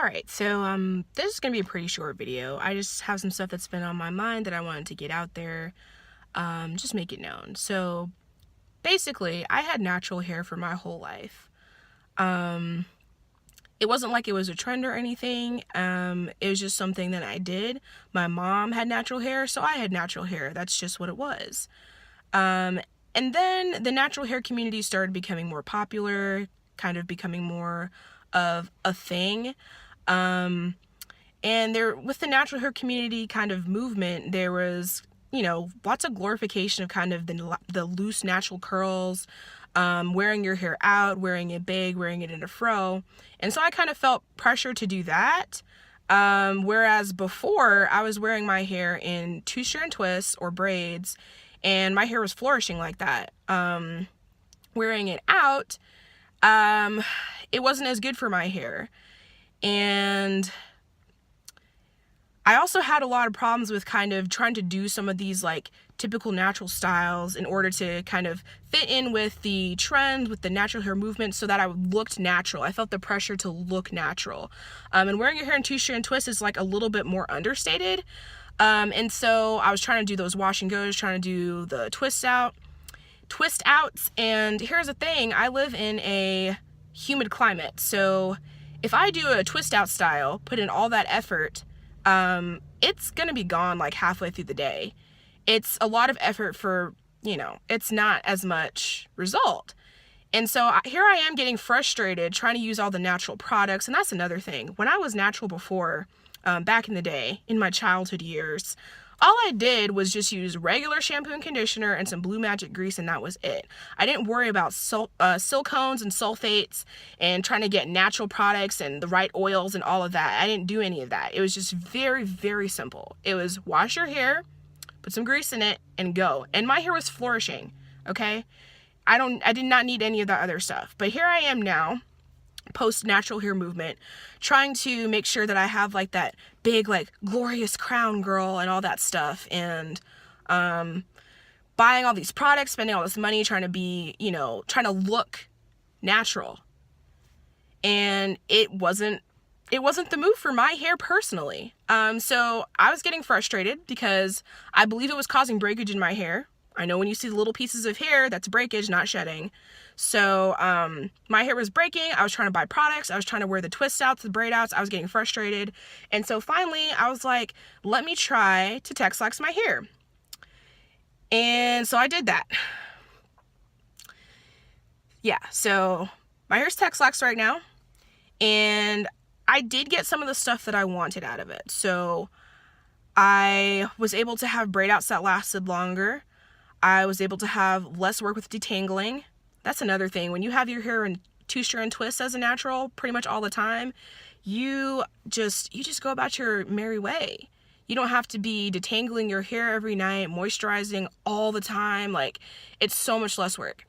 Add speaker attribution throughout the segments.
Speaker 1: Alright, so this is gonna be a pretty short video. I just have some stuff that's been on my mind that I wanted to get out there, just make it known. So basically, I had natural hair for my whole life. It wasn't like it was a trend or anything. It was just something that I did. My mom had natural hair, so I had natural hair. That's just what it was. And then the natural hair community started becoming more popular, kind of becoming more of a thing. And there, with the natural hair community kind of movement, there was, lots of glorification of kind of the loose natural curls, wearing your hair out, wearing it big, wearing it in a fro. And so I kind of felt pressure to do that. Whereas before I was wearing my hair in two-strand twists or braids, and my hair was flourishing like that. Wearing it out, it wasn't as good for my hair. And I also had a lot of problems with kind of trying to do some of these like typical natural styles in order to kind of fit in with the trend, with the natural hair movement, so that I looked natural. I felt the pressure to look natural. And wearing your hair in two-strand twists is like a little bit more understated. And so I was trying to do those wash and goes, trying to do the twist outs. And here's the thing, I live in a humid climate. So if I do a twist out style, put in all that effort, it's gonna be gone like halfway through the day. It's a lot of effort for, it's not as much result. And so here I am getting frustrated trying to use all the natural products. And that's another thing. When I was natural before, back in the day, in my childhood years, all I did was just use regular shampoo and conditioner and some Blue Magic grease, and that was it. I didn't worry about silicones and sulfates and trying to get natural products and the right oils and all of that. I didn't do any of that. It was just very, very simple. It was wash your hair, put some grease in it, and go. And my hair was flourishing, okay? I did not need any of that other stuff. But here I am now, post natural hair movement, trying to make sure that I have like that big like glorious crown girl and all that stuff, and buying all these products, spending all this money trying to be, trying to look natural. And it wasn't the move for my hair personally. So I was getting frustrated because I believe it was causing breakage in my hair. I know when you see the little pieces of hair, that's breakage, not shedding. So my hair was breaking. I was trying to buy products. I was trying to wear the twist outs, the braid outs. I was getting frustrated. And so finally I was like, let me try to Texlax my hair. And so I did that. Yeah, so my hair's Texlax right now. And I did get some of the stuff that I wanted out of it. So I was able to have braid outs that lasted longer. I was able to have less work with detangling. That's another thing. When you have your hair in two-strand twists as a natural pretty much all the time, you just go about your merry way. You don't have to be detangling your hair every night, moisturizing all the time. Like, it's so much less work.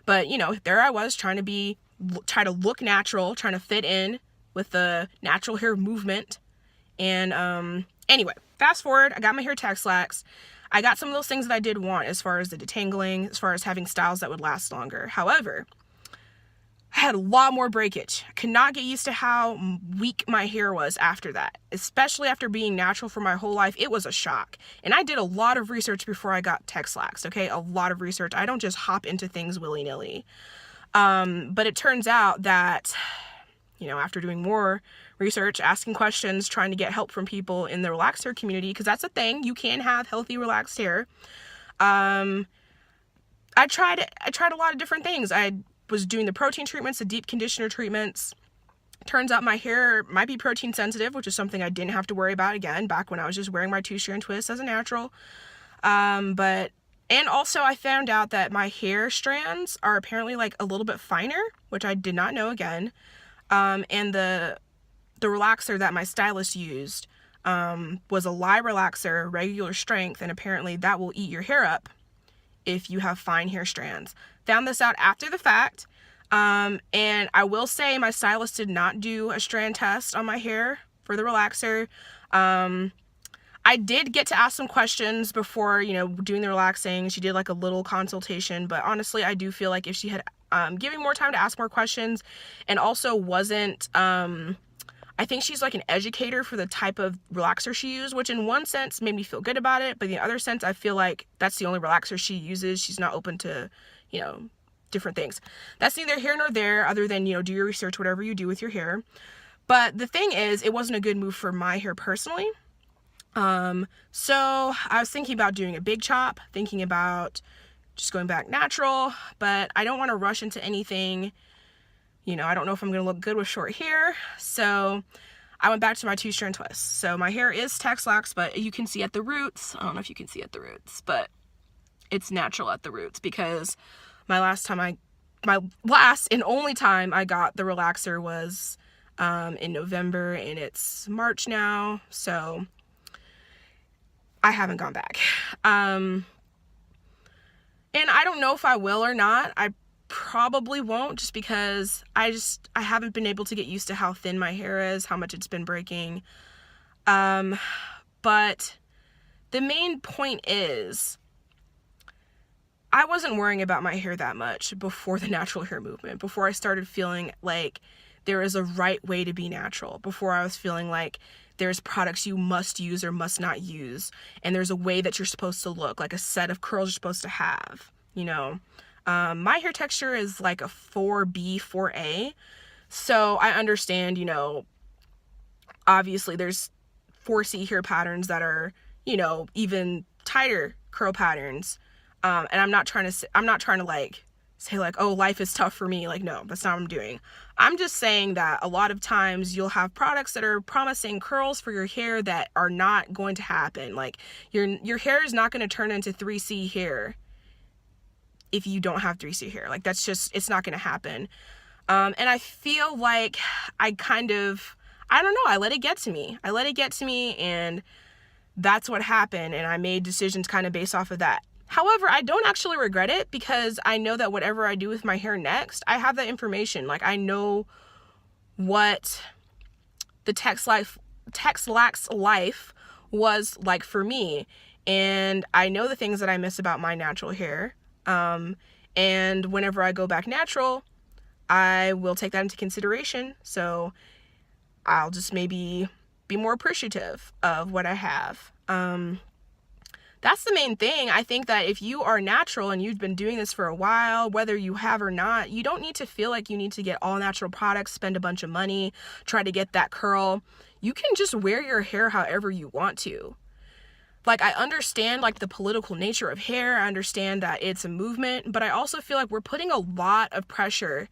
Speaker 1: But, there I was trying to look natural, trying to fit in with the natural hair movement. And anyway, fast forward, I got my hair Texlax. I got some of those things that I did want as far as the detangling, as far as having styles that would last longer. However, I had a lot more breakage. I could not get used to how weak my hair was after that, especially after being natural for my whole life. It was a shock. And I did a lot of research before I got Texlax, okay? A lot of research. I don't just hop into things willy-nilly. But it turns out that, after doing more research, asking questions, trying to get help from people in the relaxed hair community, because that's a thing. You can have healthy, relaxed hair. I tried a lot of different things. I was doing the protein treatments, the deep conditioner treatments. Turns out my hair might be protein sensitive, which is something I didn't have to worry about again back when I was just wearing my two-strand twist as a natural. And also I found out that my hair strands are apparently like a little bit finer, which I did not know again. And the relaxer that my stylist used was a lye relaxer, regular strength, and apparently that will eat your hair up if you have fine hair strands. Found this out after the fact, and I will say my stylist did not do a strand test on my hair for the relaxer. I did get to ask some questions before, doing the relaxing. She did like a little consultation, but honestly, I do feel like if she had given more time to ask more questions and also wasn't I think she's like an educator for the type of relaxer she used, which in one sense made me feel good about it, but in the other sense, I feel like that's the only relaxer she uses. She's not open to, you know, different things. That's neither here nor there, other than, you know, do your research, whatever you do with your hair. But the thing is, it wasn't a good move for my hair personally. So I was thinking about doing a big chop, thinking about just going back natural, but I don't want to rush into anything. You know, I don't know if I'm going to look good with short hair. So I went back to my 2-strand twist. So my hair is Texlax, but you can see at the roots. I don't know if you can see at the roots, but it's natural at the roots, because my last and only time I got the relaxer was in November, and it's March now. So I haven't gone back. And I don't know if I will or not. I probably won't, just because I haven't been able to get used to how thin my hair is, how much it's been breaking. But the main point is, I wasn't worrying about my hair that much before the natural hair movement, before I started feeling like there is a right way to be natural, before I was feeling like there's products you must use or must not use, and there's a way that you're supposed to look, like a set of curls you're supposed to have, you know. My hair texture is like a 4B, 4A, so I understand, you know, obviously there's 4C hair patterns that are, you know, even tighter curl patterns, and I'm not trying to like say like, oh, life is tough for me. Like, no, that's not what I'm doing. I'm just saying that a lot of times you'll have products that are promising curls for your hair that are not going to happen. Like, your hair is not going to turn into 3C hair if you don't have 3C hair. Like, that's just, it's not going to happen. And I feel like I don't know, I let it get to me, and that's what happened. And I made decisions kind of based off of that. However, I don't actually regret it, because I know that whatever I do with my hair next, I have that information. Like, I know what the Texlax life was like for me, and I know the things that I miss about my natural hair. And whenever I go back natural, I will take that into consideration. So I'll just maybe be more appreciative of what I have. That's the main thing. I think that if you are natural and you've been doing this for a while, whether you have or not, you don't need to feel like you need to get all natural products, spend a bunch of money, try to get that curl. You can just wear your hair however you want to. Like, I understand like the political nature of hair. I understand that it's a movement, but I also feel like we're putting a lot of pressure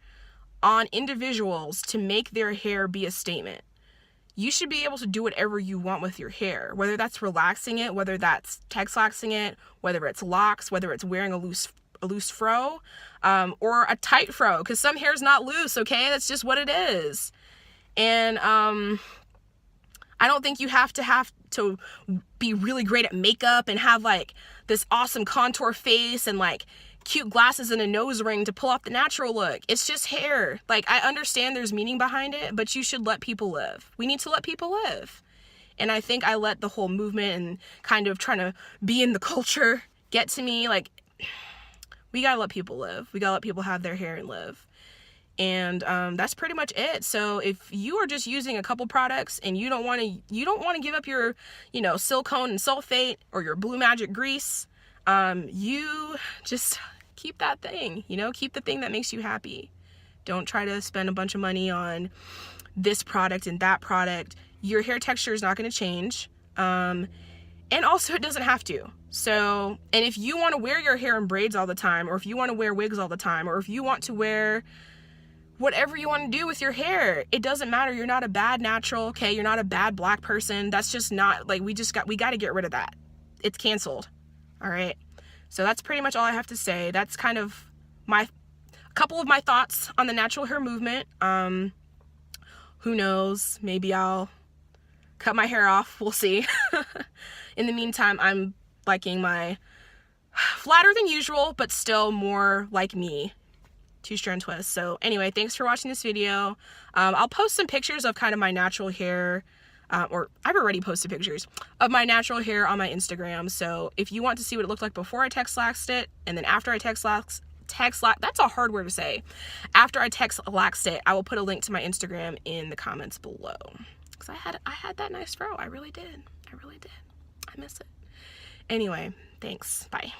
Speaker 1: on individuals to make their hair be a statement. You should be able to do whatever you want with your hair, whether that's relaxing it, whether that's Texlaxing it, whether it's locks, whether it's wearing a loose fro, or a tight fro, because some hair is not loose, okay? That's just what it is. And I don't think you have to be really great at makeup and have like this awesome contour face and like cute glasses and a nose ring to pull off the natural look. It's just hair. Like, I understand there's meaning behind it, but you should let people live. We need to let people live. And I think I let the whole movement and kind of trying to be in the culture get to me. Like, we gotta let people live. We gotta let people have their hair and live. And that's pretty much it. So if you are just using a couple products and you don't want to give up your, you know, silicone and sulfate or your Blue Magic grease, you just keep that thing, you know, keep the thing that makes you happy. Don't try to spend a bunch of money on this product and that product. Your hair texture is not going to change. And also it doesn't have to. So, and if you want to wear your hair in braids all the time, or if you want to wear wigs all the time, or if you want to wear whatever you want to do with your hair, it doesn't matter. You're not a bad natural, okay? You're not a bad black person. That's just not, like, we got to get rid of that. It's canceled. All right. So that's pretty much all I have to say. That's kind of a couple of my thoughts on the natural hair movement. Who knows? Maybe I'll cut my hair off. We'll see. In the meantime, I'm liking my flatter than usual, but still more like me 2-strand twist. So anyway, thanks for watching this video. I'll post some pictures of kind of my natural hair, or I've already posted pictures of my natural hair on my Instagram. So if you want to see what it looked like before I Texlaxed it, and then after I Texlaxed that's a hard word to say. After I text-laxed it, I will put a link to my Instagram in the comments below. Because I had that nice fro. I really did. I miss it. Anyway, thanks. Bye.